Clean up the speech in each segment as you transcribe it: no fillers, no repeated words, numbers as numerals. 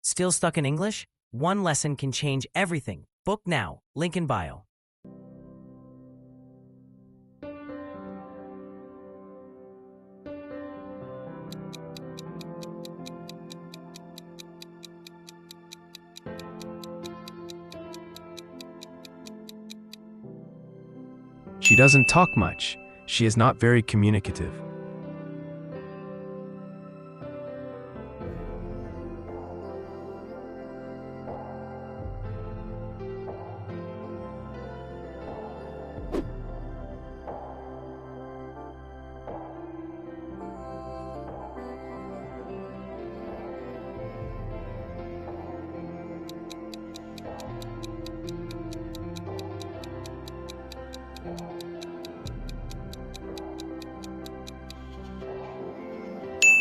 Still stuck in English? One lesson can change everything. Book now. Link in bio. She doesn't talk much. She is not very communicative.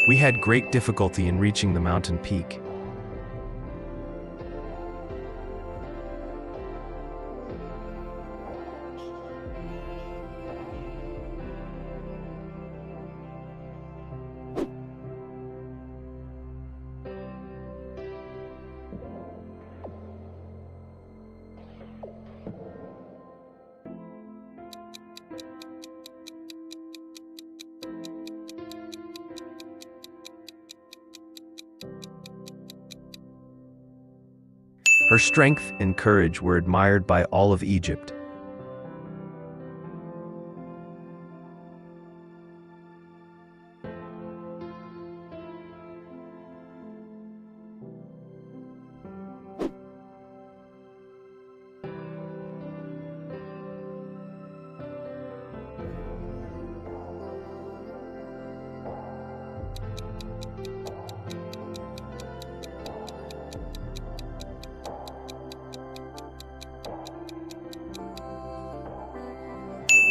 We had great difficulty in reaching the mountain peak. Her strength and courage were admired by all of Egypt.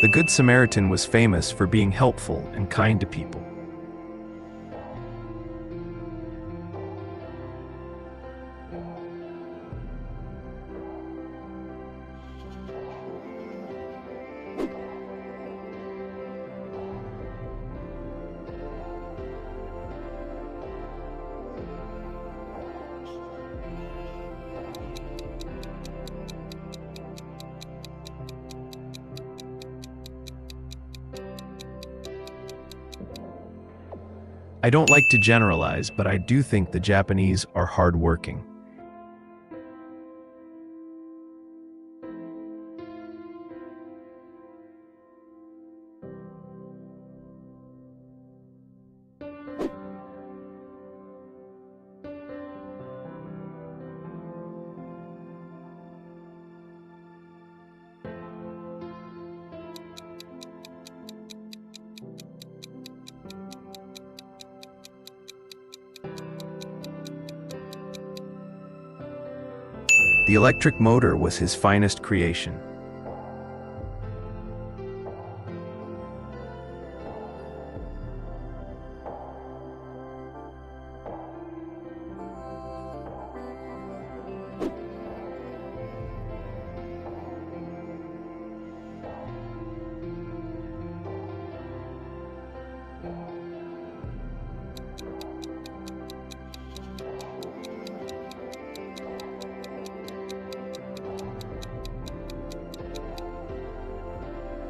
The Good Samaritan was famous for being helpful and kind to people. I don't like to generalize, but I do think the Japanese are hardworking. The electric motor was his finest creation.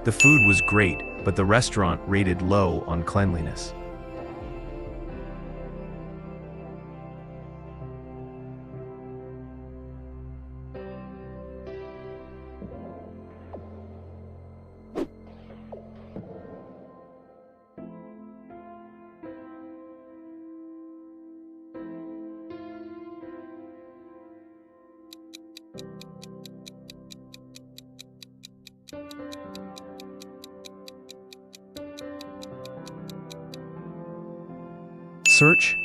The food was great, but the restaurant rated low on cleanliness. Search.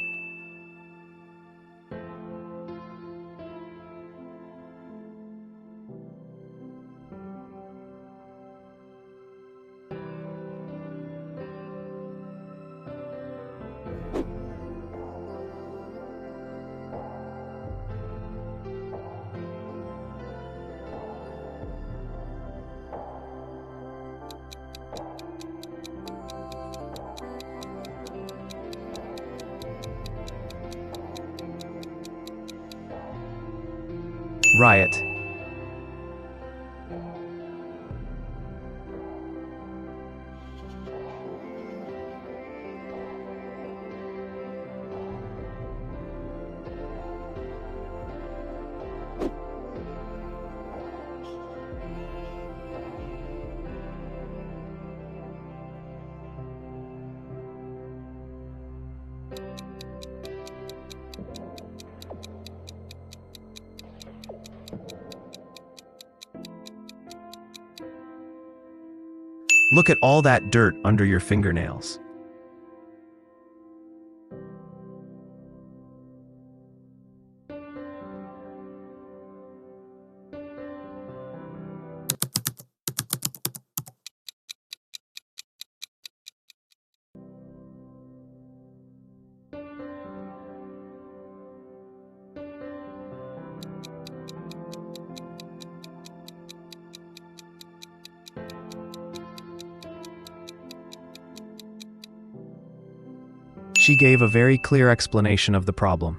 Riot. Look at all that dirt under your fingernails. She gave a very clear explanation of the problem.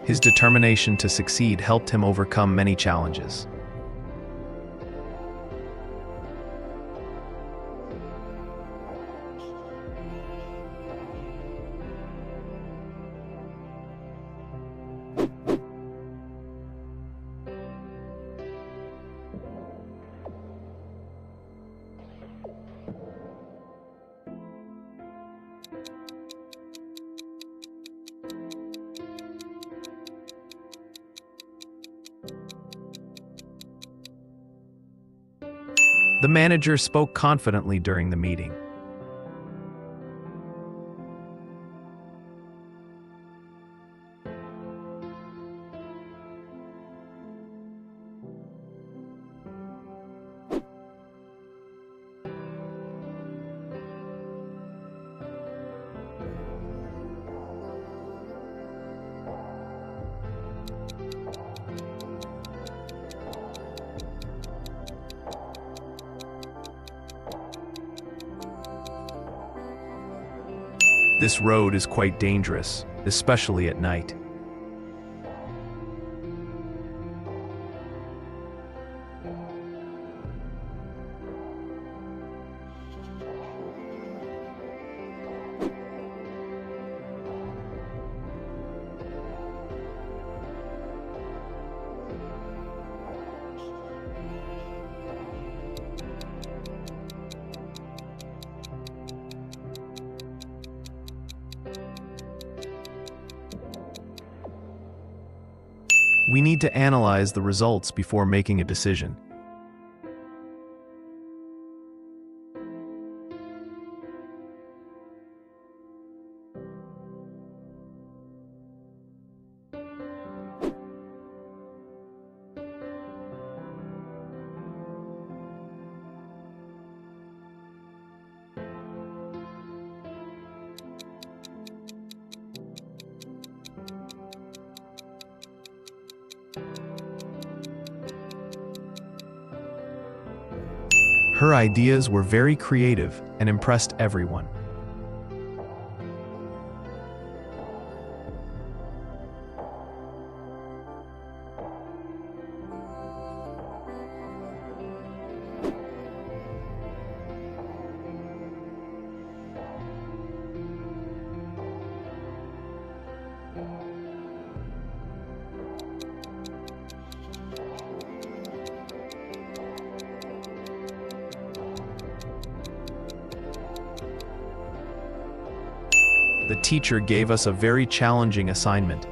His determination to succeed helped him overcome many challenges. The manager spoke confidently during the meeting. This road is quite dangerous, especially at night. We need to analyze the results before making a decision. Her ideas were very creative and impressed everyone. The teacher gave us a very challenging assignment.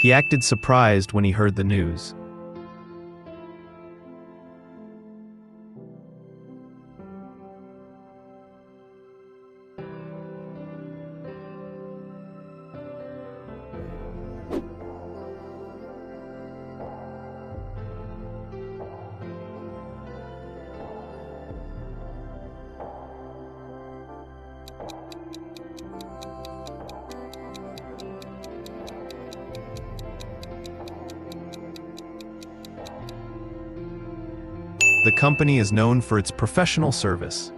He acted surprised when he heard the news. The company is known for its professional service.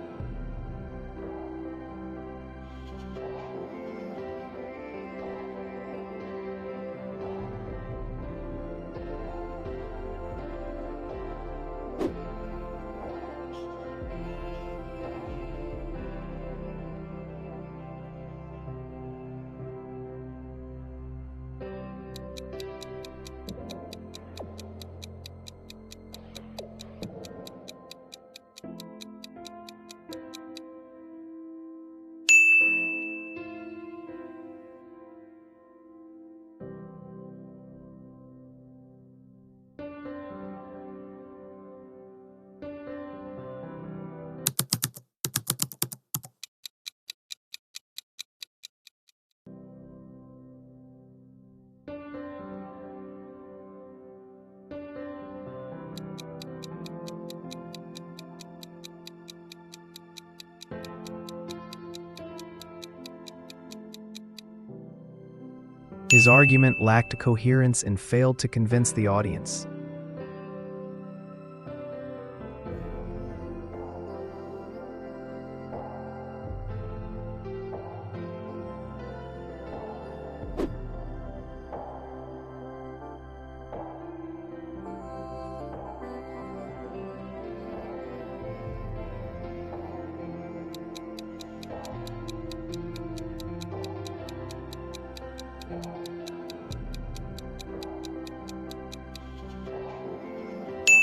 His argument lacked coherence and failed to convince the audience.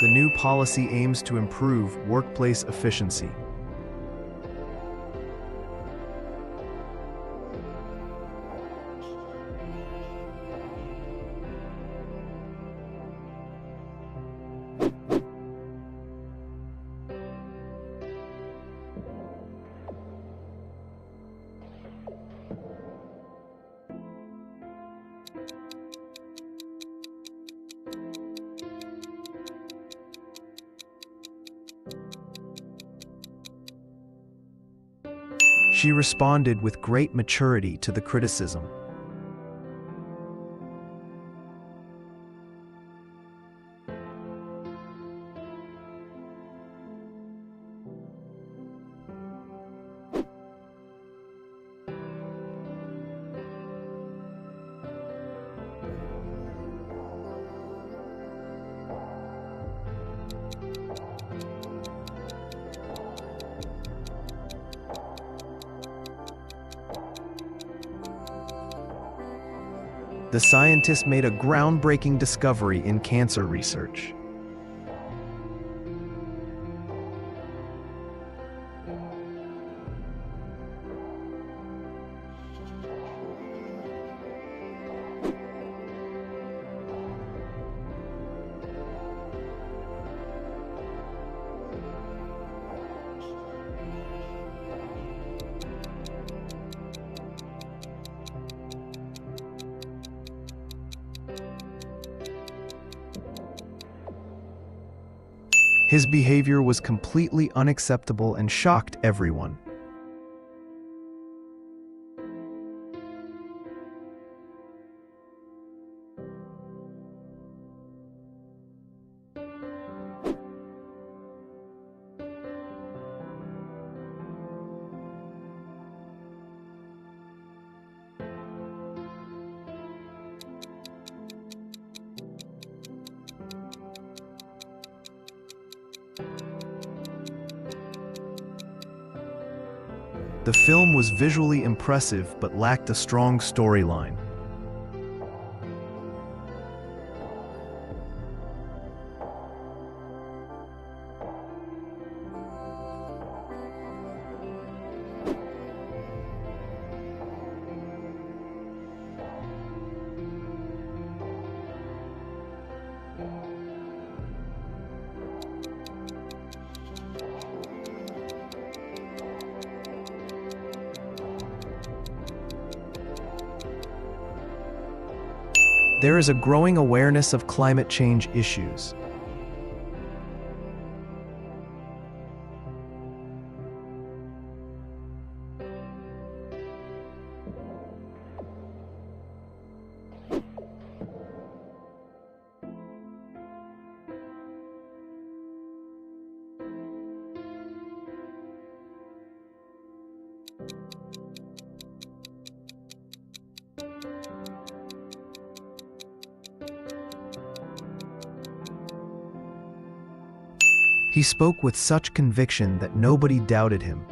The new policy aims to improve workplace efficiency. She responded with great maturity to the criticism. The scientist made a groundbreaking discovery in cancer research. His behavior was completely unacceptable and shocked everyone. The film was visually impressive but lacked a strong storyline. There is a growing awareness of climate change issues. He spoke with such conviction that nobody doubted him.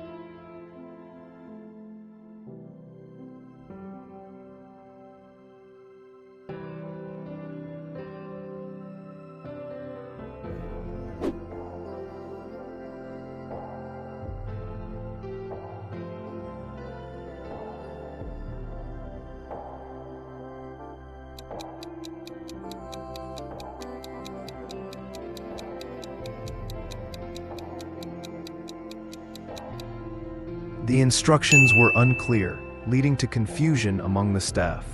The instructions were unclear, leading to confusion among the staff.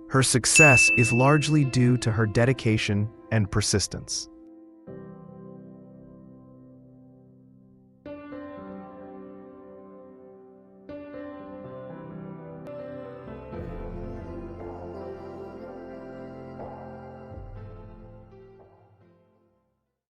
Her success is largely due to her dedication and persistence.